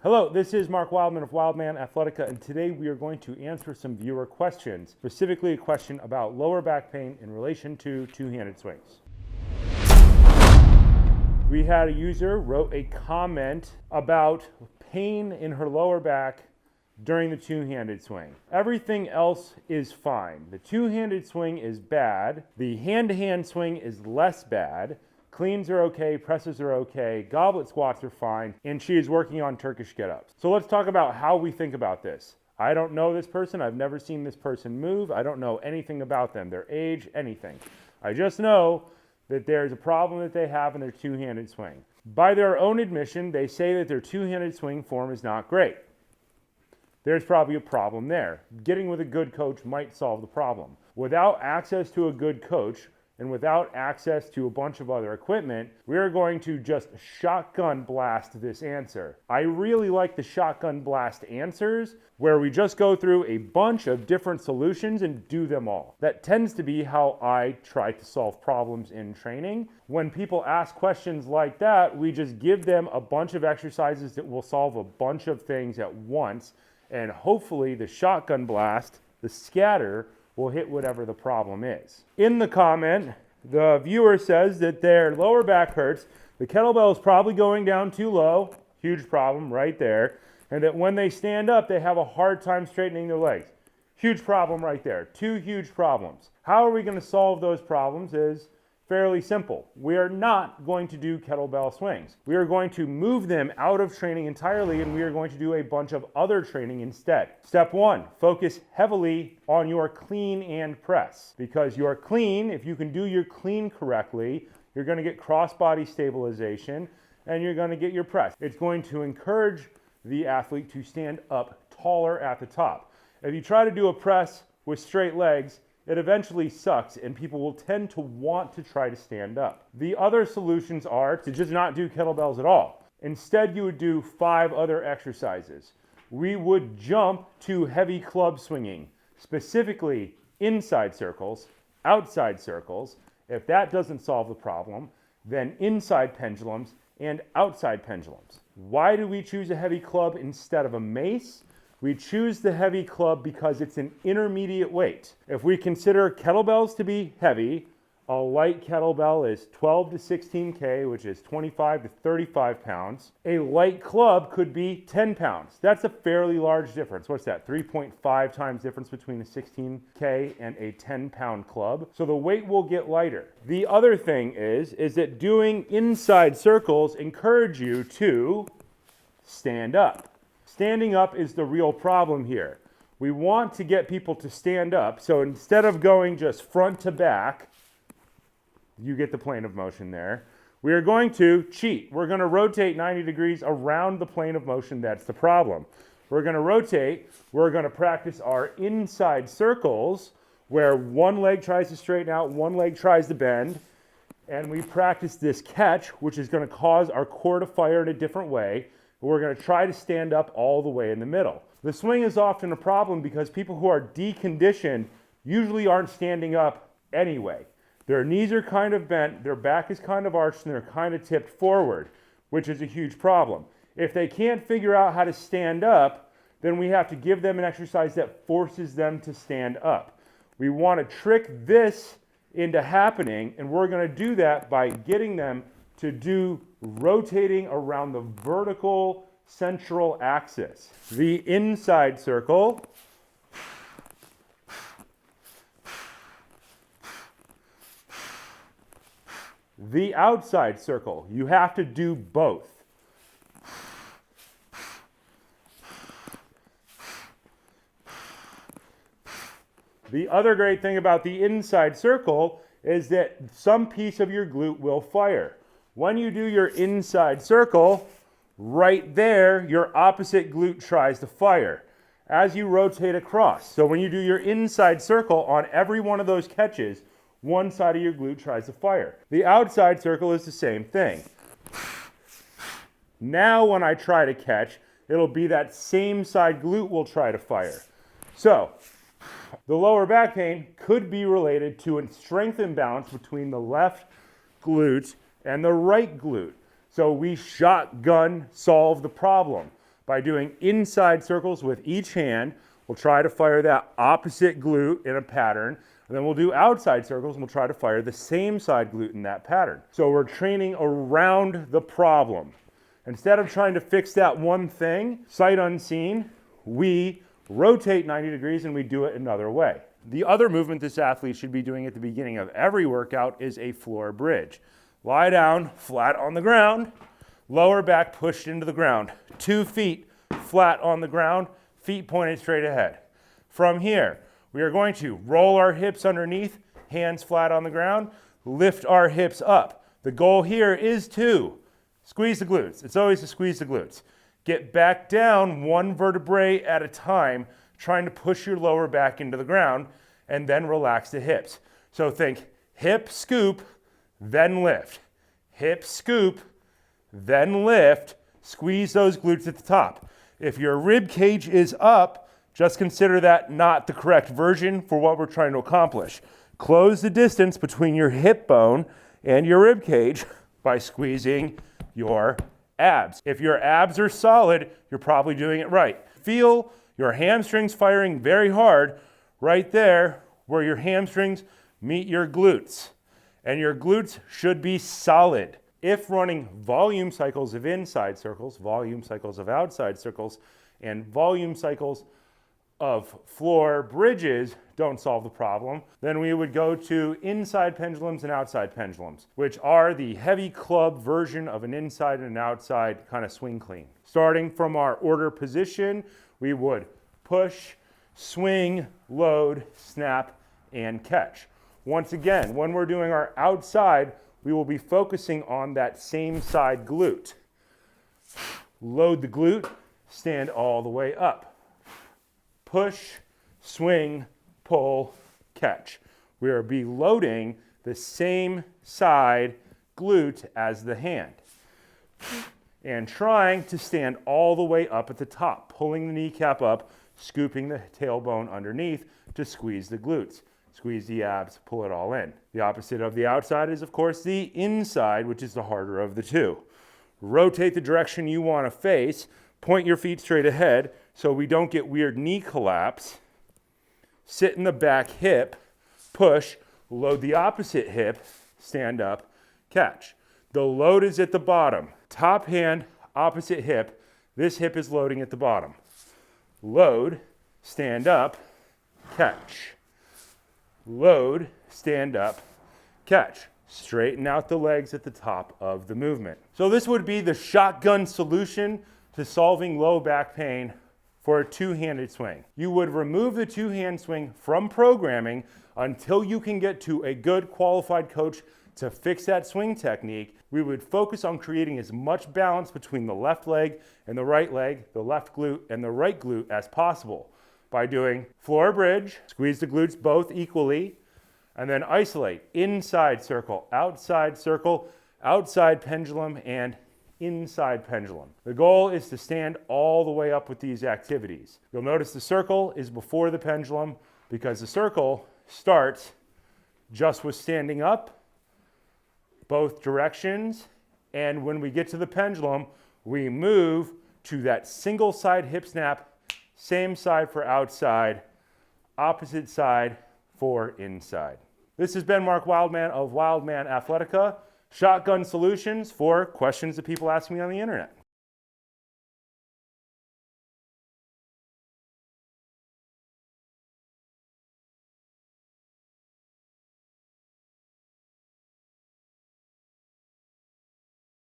Hello, this is Mark Wildman of Wildman Athletica, and today we are going to answer some viewer questions, specifically a question about lower back pain in relation to two-handed swings. We had a user wrote a comment about pain in her lower back during the two-handed swing. Everything else is fine. The two-handed swing is bad. The hand-to-hand swing is less bad. Cleans are okay, presses are okay, goblet squats are fine, and she is working on Turkish get-ups. So let's talk about how we think about this. I don't know this person. I've never seen this person move. I don't know anything about them, their age, anything. I just know that there's a problem that they have in their two-handed swing. By their own admission, they say that their two-handed swing form is not great. There's probably a problem there. Getting with a good coach might solve the problem. Without access to a good coach, and without access to a bunch of other equipment, we are going to just shotgun blast this answer. I really like the shotgun blast answers where we just go through a bunch of different solutions and do them all. That tends to be how I try to solve problems in training. When people ask questions like that, we just give them a bunch of exercises that will solve a bunch of things at once, and hopefully the shotgun blast, the scatter, will hit whatever the problem is. In the comment, the viewer says that their lower back hurts, the kettlebell is probably going down too low, huge problem right there, and that when they stand up, they have a hard time straightening their legs. Huge problem right there, two huge problems. How are we going to solve those problems is fairly simple. We are not going to do kettlebell swings. We are going to move them out of training entirely, and we are going to do a bunch of other training instead. Step one, focus heavily on your clean and press. Because your clean, if you can do your clean correctly, you're going to get cross-body stabilization, and you're going to get your press. It's going to encourage the athlete to stand up taller at the top. If you try to do a press with straight legs, it eventually sucks, and people will tend to want to try to stand up. The other solutions are to just not do kettlebells at all. Instead, you would do 5 other exercises. We would jump to heavy club swinging, specifically inside circles, outside circles. If that doesn't solve the problem, then inside pendulums and outside pendulums. Why do we choose a heavy club instead of a mace? We choose the heavy club because it's an intermediate weight. If we consider kettlebells to be heavy, a light kettlebell is 12 to 16K, which is 25 to 35 pounds. A light club could be 10 pounds. That's a fairly large difference. What's that? 3.5 times difference between a 16K and a 10-pound club. So the weight will get lighter. The other thing is that doing inside circles encourage you to stand up. Standing up is the real problem here. We want to get people to stand up, so instead of going just front to back, you get the plane of motion there, we are going to cheat. We're going to rotate 90 degrees around the plane of motion. That's the problem. We're going to rotate. We're going to practice our inside circles where one leg tries to straighten out, one leg tries to bend, and we practice this catch, which is going to cause our core to fire in a different way. We're going to try to stand up all the way in the middle. The swing is often a problem because people who are deconditioned usually aren't standing up anyway. Their knees are kind of bent, their back is kind of arched, and they're kind of tipped forward, which is a huge problem. If they can't figure out how to stand up, then we have to give them an exercise that forces them to stand up. We want to trick this into happening, and we're going to do that by getting them to do rotating around the vertical central axis. The inside circle, the outside circle. You have to do both. The other great thing about the inside circle is that some piece of your glute will fire. When you do your inside circle, right there, your opposite glute tries to fire as you rotate across. So when you do your inside circle, on every one of those catches, one side of your glute tries to fire. The outside circle is the same thing. Now when I try to catch, it'll be that same side glute will try to fire. So the lower back pain could be related to a strength imbalance between the left glute and the right glute. So we shotgun solve the problem. By doing inside circles with each hand, we'll try to fire that opposite glute in a pattern, and then we'll do outside circles and we'll try to fire the same side glute in that pattern. So we're training around the problem. Instead of trying to fix that one thing, sight unseen, we rotate 90 degrees and we do it another way. The other movement this athlete should be doing at the beginning of every workout is a floor bridge. Lie down, flat on the ground, lower back pushed into the ground. 2 feet flat on the ground, feet pointed straight ahead. From here, we are going to roll our hips underneath, hands flat on the ground, lift our hips up. The goal here is to squeeze the glutes. It's always to squeeze the glutes. Get back down 1 vertebrae at a time, trying to push your lower back into the ground, and then relax the hips. So think hip scoop, then lift. Hip scoop, then lift. Squeeze those glutes at the top. If your rib cage is up, just consider that not the correct version for what we're trying to accomplish. Close the distance between your hip bone and your rib cage by squeezing your abs. If your abs are solid, you're probably doing it right. Feel your hamstrings firing very hard right there where your hamstrings meet your glutes. And your glutes should be solid. If running volume cycles of inside circles, volume cycles of outside circles, and volume cycles of floor bridges don't solve the problem, then we would go to inside pendulums and outside pendulums, which are the heavy club version of an inside and an outside kind of swing clean. Starting from our order position, we would push, swing, load, snap, and catch. Once again, when we're doing our outside, we will be focusing on that same side glute. Load the glute, stand all the way up. Push, swing, pull, catch. We are be loading the same side glute as the hand. And trying to stand all the way up at the top, pulling the kneecap up, scooping the tailbone underneath to squeeze the glutes. Squeeze the abs, pull it all in. The opposite of the outside is, of course, the inside, which is the harder of the two. Rotate the direction you want to face, point your feet straight ahead so we don't get weird knee collapse. Sit in the back hip, push, load the opposite hip, stand up, catch. The load is at the bottom. Top hand, opposite hip. This hip is loading at the bottom. Load, stand up, catch. Load, stand up, catch. Straighten out the legs at the top of the movement. So this would be the shotgun solution to solving low back pain for a two-handed swing. You would remove the two-hand swing from programming until you can get to a good qualified coach to fix that swing technique. We would focus on creating as much balance between the left leg and the right leg, the left glute and the right glute as possible by doing floor bridge, squeeze the glutes both equally, and then isolate inside circle, outside pendulum, and inside pendulum. The goal is to stand all the way up with these activities. You'll notice the circle is before the pendulum because the circle starts just with standing up, both directions, and when we get to the pendulum, we move to that single side hip snap, same side for outside, opposite side for inside. This has been Mark Wildman of Wildman Athletica, shotgun solutions for questions that people ask me on the internet.